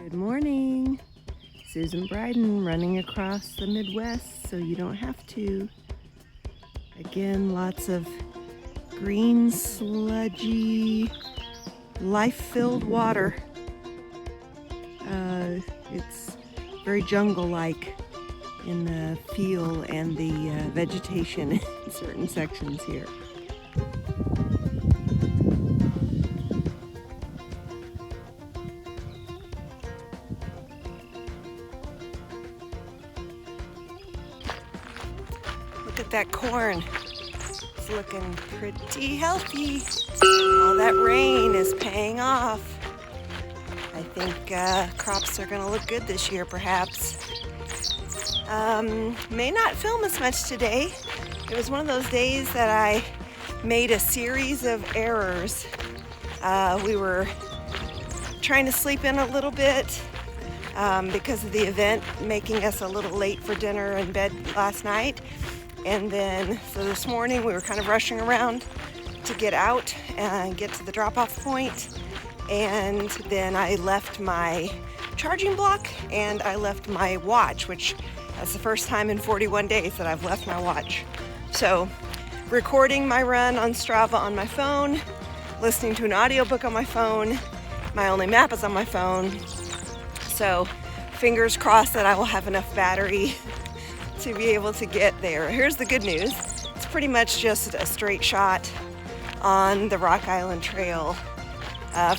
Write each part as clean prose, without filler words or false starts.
Good morning. Susan Bryden running across the Midwest so you don't have to. Again, lots of green, sludgy, life-filled water. It's very jungle-like in the feel and the vegetation in certain sections here. Look at that corn. It's looking pretty healthy. All that rain is paying off. I think crops are going to look good this year, perhaps. May not film as much today. It was one of those days that I made a series of errors. We were trying to sleep in a little bit because of the event, making us a little late for dinner and bed last night. And then, so this morning we were kind of rushing around to get out and get to the drop-off point. And then I left my charging block and I left my watch, which that's the first time in 41 days that I've left my watch. So recording my run on Strava on my phone, listening to an audiobook on my phone, my only map is on my phone. So fingers crossed that I will have enough battery to be able to get there. Here's the good news. It's pretty much just a straight shot on the Rock Island Trail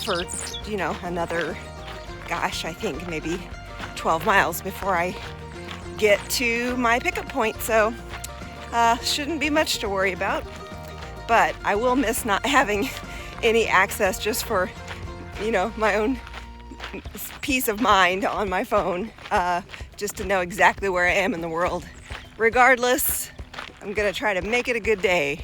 for, another, I think maybe 12 miles before I get to my pickup point. So shouldn't be much to worry about, but I will miss not having any access just for, my own peace of mind on my phone, just to know exactly where I am in the world. Regardless, I'm gonna try to make it a good day.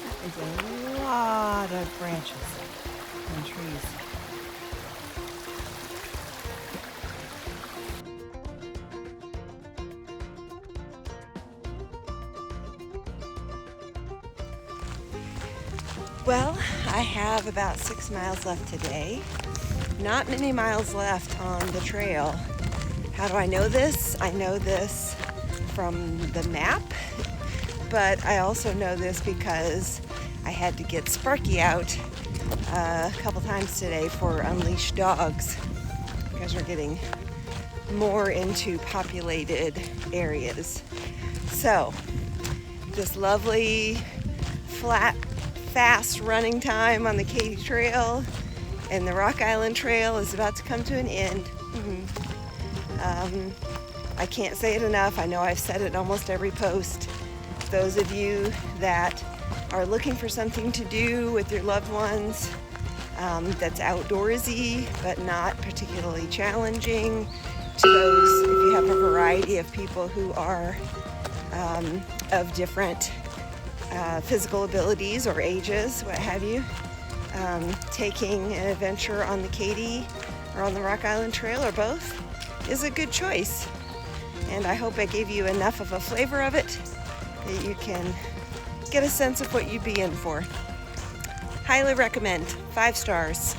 That is a lot of branches and trees. Well, I have about 6 miles left today. Not many miles left on the trail. How do I know this? I know this from the map, but I also know this because I had to get Sparky out a couple times today for unleashed dogs because we're getting more into populated areas. So, this lovely, flat, fast running time on the Katy Trail and the Rock Island Trail is about to come to an end. I can't say it enough. I know I've said it almost every post. Those of you that are looking for something to do with your loved ones that's outdoorsy but not particularly challenging, to those, if you have a variety of people who are of different physical abilities or ages, what have you, taking an adventure on the Katy or on the Rock Island Trail or both is a good choice. And I hope I gave you enough of a flavor of it that you can get a sense of what you'd be in for. Highly recommend. 5 stars.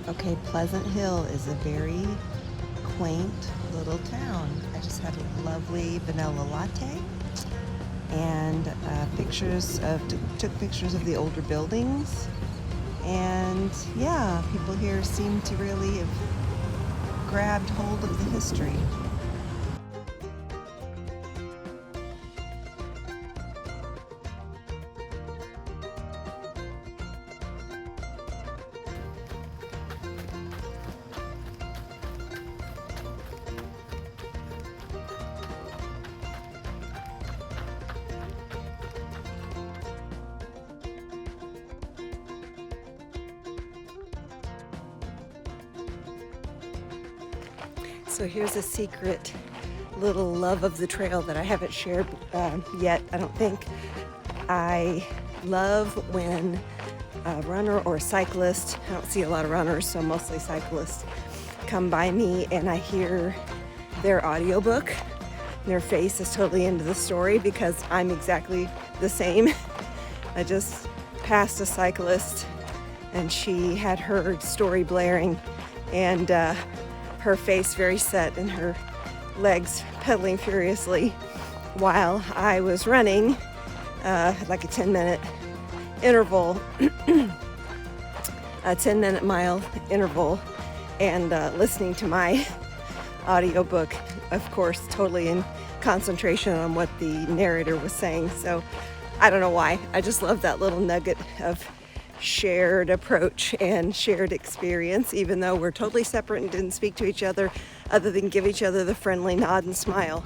Okay, Pleasant Hill is a very quaint little town. I just had a lovely vanilla latte and took pictures of the older buildings. And yeah, people here seem to really have grabbed hold of the history. So here's a secret little love of the trail that I haven't shared yet, I don't think. I love when a runner or a cyclist, I don't see a lot of runners, so mostly cyclists, come by me and I hear their audiobook. Their face is totally into the story because I'm exactly the same. I just passed a cyclist and she had her story blaring and her face very set and her legs pedaling furiously while I was running like a 10-minute interval, a 10-minute mile interval, and listening to my audiobook, of course, totally in concentration on what the narrator was saying. So I don't know why. I just love that little nugget of shared approach and shared experience, even though we're totally separate and didn't speak to each other than give each other the friendly nod and smile.